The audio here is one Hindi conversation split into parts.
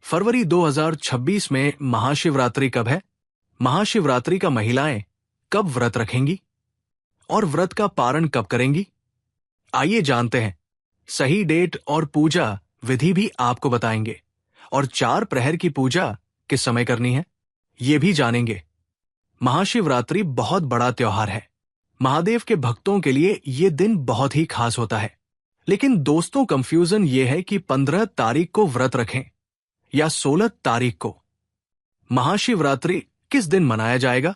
फरवरी 2026 में महाशिवरात्रि कब है? महाशिवरात्रि का महिलाएं कब व्रत रखेंगी और व्रत का पारण कब करेंगी? आइए जानते हैं। सही डेट और पूजा विधि भी आपको बताएंगे और 4 प्रहर की पूजा किस समय करनी है ये भी जानेंगे। महाशिवरात्रि बहुत बड़ा त्योहार है। महादेव के भक्तों के लिए ये दिन बहुत ही खास होता है। लेकिन दोस्तों, कंफ्यूजन ये है कि 15 तारीख को व्रत रखें या 16 तारीख को। महाशिवरात्रि किस दिन मनाया जाएगा?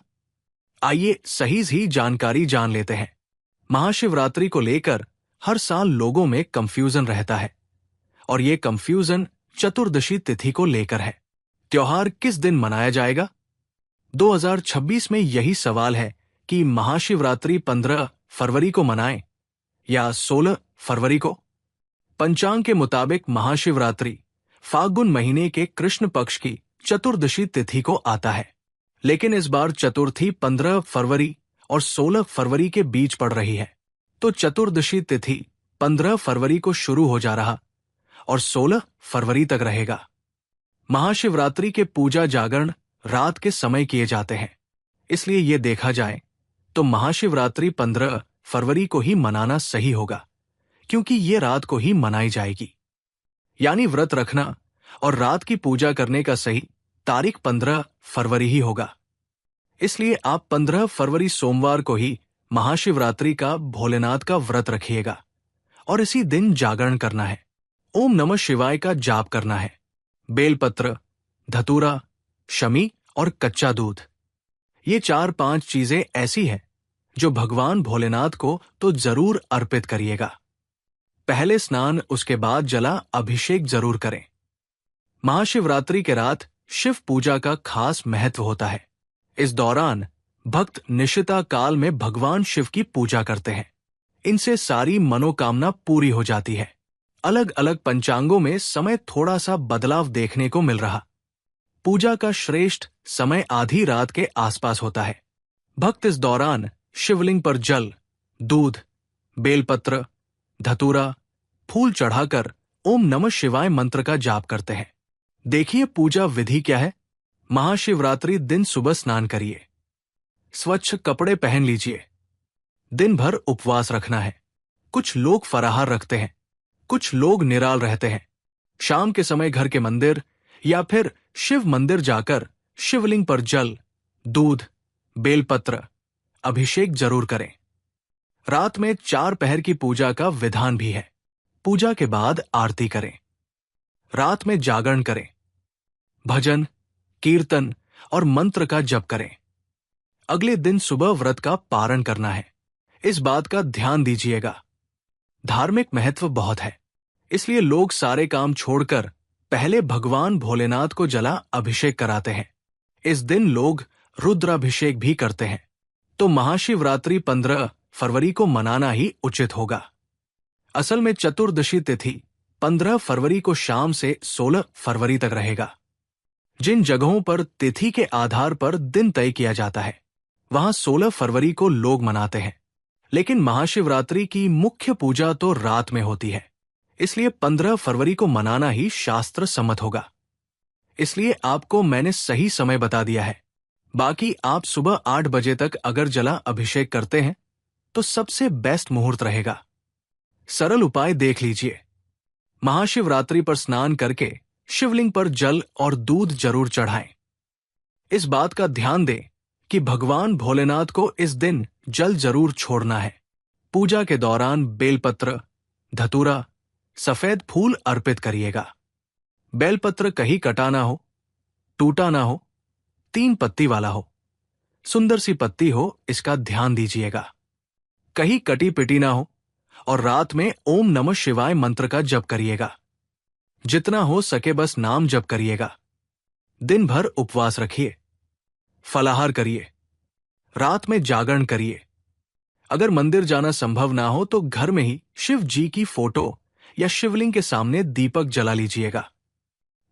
आइए सही जानकारी जान लेते हैं। महाशिवरात्रि को लेकर हर साल लोगों में कंफ्यूजन रहता है और ये कंफ्यूजन चतुर्दशी तिथि को लेकर है। त्योहार किस दिन मनाया जाएगा? 2026 में यही सवाल है कि महाशिवरात्रि 15 फरवरी को मनाएं या 16 फरवरी को। पंचांग के मुताबिक महाशिवरात्रि फाल्गुन महीने के कृष्ण पक्ष की चतुर्दशी तिथि को आता है, लेकिन इस बार चतुर्थी 15 फरवरी और 16 फरवरी के बीच पड़ रही है, तो चतुर्दशी तिथि 15 फरवरी को शुरू हो जा रहा और 16 फरवरी तक रहेगा। महाशिवरात्रि के पूजा जागरण रात के समय किए जाते हैं, इसलिए ये देखा जाए तो महाशिवरात्रि 15 फरवरी को ही मनाना सही होगा, क्योंकि ये रात को ही मनाई जाएगी। यानी व्रत रखना और रात की पूजा करने का सही तारीख 15 फरवरी ही होगा। इसलिए आप 15 फरवरी सोमवार को ही महाशिवरात्रि का भोलेनाथ का व्रत रखिएगा और इसी दिन जागरण करना है। ओम नमः शिवाय का जाप करना है। बेलपत्र, धतूरा, शमी और कच्चा दूध, ये 4-5 चीजें ऐसी हैं जो भगवान भोलेनाथ को तो जरूर अर्पित करिएगा। पहले स्नान, उसके बाद जला अभिषेक जरूर करें। महाशिवरात्रि के रात शिव पूजा का खास महत्व होता है। इस दौरान भक्त निशिता काल में भगवान शिव की पूजा करते हैं। इनसे सारी मनोकामना पूरी हो जाती है। अलग अलग पंचांगों में समय थोड़ा सा बदलाव देखने को मिल रहा। पूजा का श्रेष्ठ समय आधी रात के आसपास होता है। भक्त इस दौरान शिवलिंग पर जल, दूध, बेलपत्र, धतूरा, फूल चढ़ाकर ओम नमः शिवाय मंत्र का जाप करते हैं। देखिए पूजा विधि क्या है। महाशिवरात्रि दिन सुबह स्नान करिए, स्वच्छ कपड़े पहन लीजिए। दिन भर उपवास रखना है। कुछ लोग फराहार रखते हैं, कुछ लोग निराल रहते हैं। शाम के समय घर के मंदिर या फिर शिव मंदिर जाकर शिवलिंग पर जल, दूध, बेलपत्र, अभिषेक जरूर करें। रात में 4 पहर की पूजा का विधान भी है। पूजा के बाद आरती करें। रात में जागरण करें। भजन, कीर्तन और मंत्र का जप करें। अगले दिन सुबह व्रत का पारण करना है। इस बात का ध्यान दीजिएगा। धार्मिक महत्व बहुत है, इसलिए लोग सारे काम छोड़कर पहले भगवान भोलेनाथ को जला अभिषेक कराते हैं। इस दिन लोग रुद्राभिषेक भी करते हैं। तो महाशिवरात्रि 15 फरवरी को मनाना ही उचित होगा। असल में चतुर्दशी तिथि 15 फरवरी को शाम से 16 फरवरी तक रहेगा। जिन जगहों पर तिथि के आधार पर दिन तय किया जाता है, वहां 16 फरवरी को लोग मनाते हैं, लेकिन महाशिवरात्रि की मुख्य पूजा तो रात में होती है, इसलिए 15 फरवरी को मनाना ही शास्त्र सम्मत होगा। इसलिए आपको मैंने सही समय बता दिया है। बाकी आप सुबह 8 बजे तक अगर जला अभिषेक करते हैं तो सबसे बेस्ट मुहूर्त रहेगा। सरल उपाय देख लीजिए। महाशिवरात्रि पर स्नान करके शिवलिंग पर जल और दूध जरूर चढ़ाएं। इस बात का ध्यान दें कि भगवान भोलेनाथ को इस दिन जल जरूर छोड़ना है। पूजा के दौरान बेलपत्र, धतूरा, सफेद फूल अर्पित करिएगा। बेलपत्र कहीं कटा ना हो, टूटा ना हो, 3 पत्ती वाला हो, सुंदर सी पत्ती हो, इसका ध्यान दीजिएगा। कहीं कटी पिटी ना हो और रात में ओम नमः शिवाय मंत्र का जप करिएगा। जितना हो सके बस नाम जप करिएगा। दिन भर उपवास रखिए, फलाहार करिए, रात में जागरण करिए। अगर मंदिर जाना संभव ना हो तो घर में ही शिव जी की फोटो या शिवलिंग के सामने दीपक जला लीजिएगा।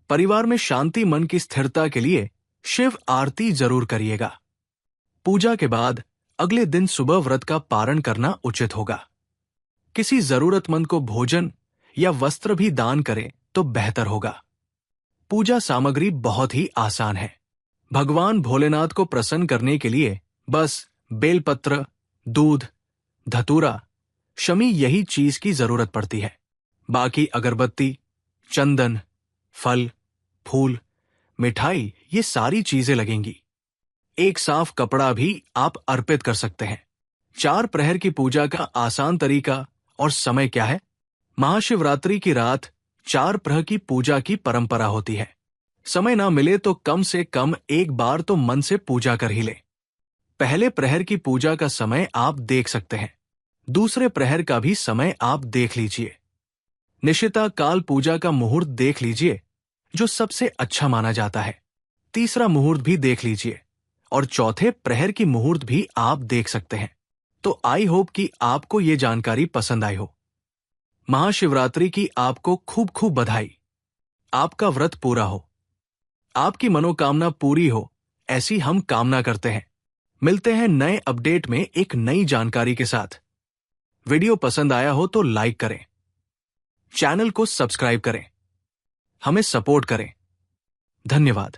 परिवार में शांति, मन की स्थिरता के लिए शिव आरती जरूर करिएगा। पूजा के बाद अगले दिन सुबह व्रत का पारण करना उचित होगा। किसी जरूरतमंद को भोजन या वस्त्र भी दान करें तो बेहतर होगा। पूजा सामग्री बहुत ही आसान है। भगवान भोलेनाथ को प्रसन्न करने के लिए बस बेलपत्र, दूध, धतूरा, शमी यही चीज की जरूरत पड़ती है। बाकी अगरबत्ती, चंदन, फल, फूल, मिठाई ये सारी चीजें लगेंगी। एक साफ कपड़ा भी आप अर्पित कर सकते हैं। 4 प्रहर की पूजा का आसान तरीका और समय क्या है? महाशिवरात्रि की रात 4 प्रहर की पूजा की परंपरा होती है। समय ना मिले तो कम से कम एक बार तो मन से पूजा कर ही ले। पहले प्रहर की पूजा का समय आप देख सकते हैं। दूसरे प्रहर का भी समय आप देख लीजिए। निशिता काल पूजा का मुहूर्त देख लीजिए, जो सबसे अच्छा माना जाता है। तीसरा मुहूर्त भी देख लीजिए और चौथे प्रहर की मुहूर्त भी आप देख सकते हैं। तो आई होप कि आपको ये जानकारी पसंद आई हो। महाशिवरात्रि की आपको खूब खूब बधाई। आपका व्रत पूरा हो, आपकी मनोकामना पूरी हो, ऐसी हम कामना करते हैं। मिलते हैं नए अपडेट में एक नई जानकारी के साथ। वीडियो पसंद आया हो तो लाइक करें, चैनल को सब्सक्राइब करें, हमें सपोर्ट करें। धन्यवाद।